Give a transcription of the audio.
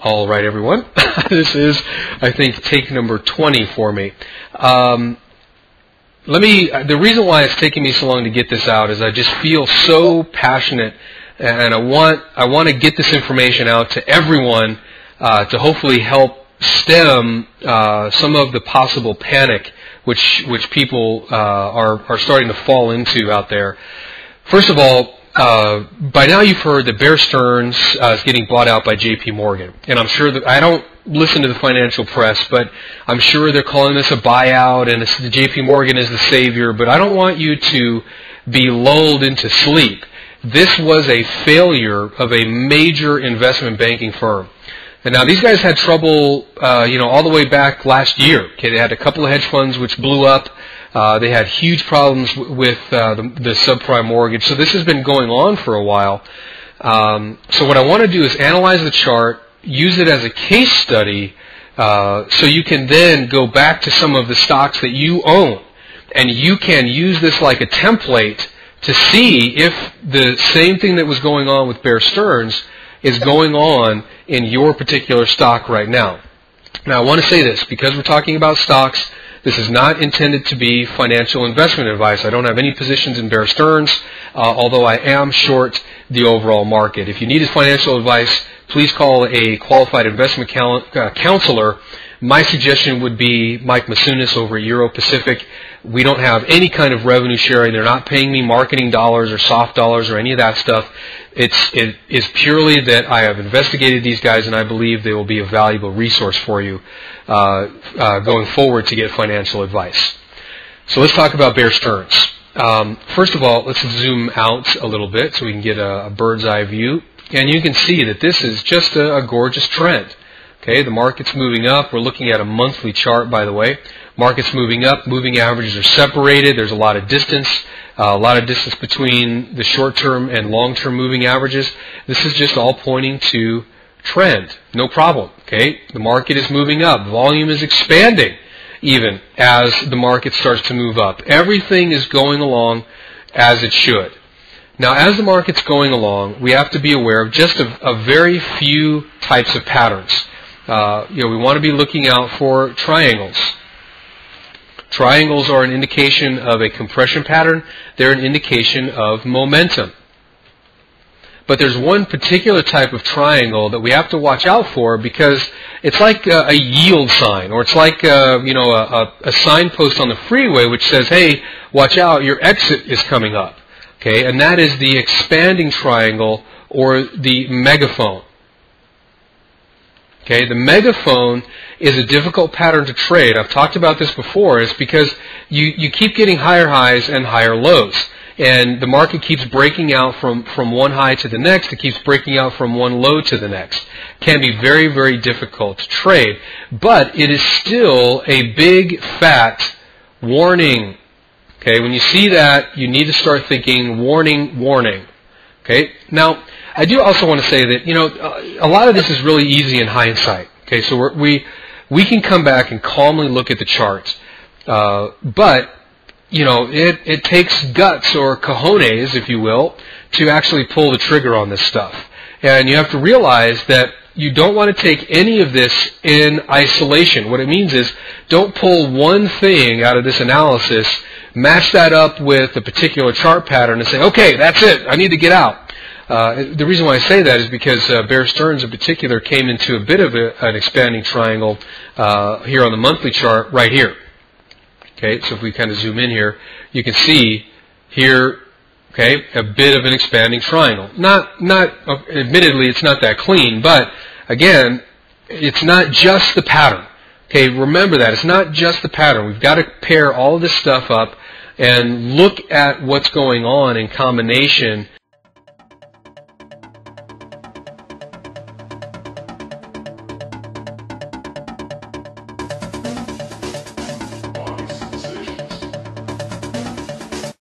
All right, everyone. This is, I think, take number 20 for me. The reason why it's taking me so long to get this out is I just feel so passionate, and I want to get this information out to everyone to hopefully help stem some of the possible panic which people are starting to fall into out there. First of all, by now you've heard that Bear Stearns is getting bought out by J.P. Morgan. And I'm sure that I don't listen to the financial press, but I'm sure they're calling this a buyout and the J.P. Morgan is the savior. But I don't want you to be lulled into sleep. This was a failure of a major investment banking firm. And now these guys had trouble, all the way back last year. Okay, they had a couple of hedge funds which blew up. They had huge problems with the subprime mortgage. So this has been going on for a while. So what I want to do is analyze the chart, use it as a case study, so you can then go back to some of the stocks that you own, and you can use this like a template to see if the same thing that was going on with Bear Stearns is going on in your particular stock right now. Now I want to say this, because we're talking about stocks, this is not intended to be financial investment advice. I don't have any positions in Bear Stearns, although I am short the overall market. If you need financial advice, please call a qualified investment counselor. My suggestion would be Mike Masunis over at Euro Pacific. We don't have any kind of revenue sharing. They're not paying me marketing dollars or soft dollars or any of that stuff. It is purely that I have investigated these guys and I believe they will be a valuable resource for you going forward to get financial advice. So let's talk about Bear Stearns. First of all, let's zoom out a little bit so we can get a bird's eye view. And you can see that this is just a gorgeous trend. Okay, the market's moving up. We're looking at a monthly chart, by the way. Market's moving up. Moving averages are separated. There's a lot of distance between the short-term and long-term moving averages. This is just all pointing to trend. No problem. Okay, the market is moving up. Volume is expanding even as the market starts to move up. Everything is going along as it should. Now, as the market's going along, we have to be aware of just a very few types of patterns. We want to be looking out for triangles. Triangles are an indication of a compression pattern. They're an indication of momentum. But there's one particular type of triangle that we have to watch out for because it's like a yield sign, or it's like a signpost on the freeway which says, "Hey, watch out, your exit is coming up." Okay, and that is the expanding triangle or the megaphone. Okay, the megaphone is a difficult pattern to trade. I've talked about this before. It's because you keep getting higher highs and higher lows. And the market keeps breaking out from one high to the next. It keeps breaking out from one low to the next. Can be very, very difficult to trade. But it is still a big, fat warning. Okay, when you see that, you need to start thinking, warning, warning. Okay, now, I do also want to say that, a lot of this is really easy in hindsight. Okay, so we can come back and calmly look at the charts. But, it takes guts or cojones, if you will, to actually pull the trigger on this stuff. And you have to realize that you don't want to take any of this in isolation. What it means is, don't pull one thing out of this analysis, match that up with a particular chart pattern and say, okay, that's it, I need to get out. The reason why I say that is because Bear Stearns in particular came into a bit of an expanding triangle here on the monthly chart right here. Okay, so if we kind of zoom in here, you can see here, okay, a bit of an expanding triangle. Admittedly, it's not that clean, but again, it's not just the pattern. Okay, remember that. It's not just the pattern. We've got to pair all of this stuff up and look at what's going on in combination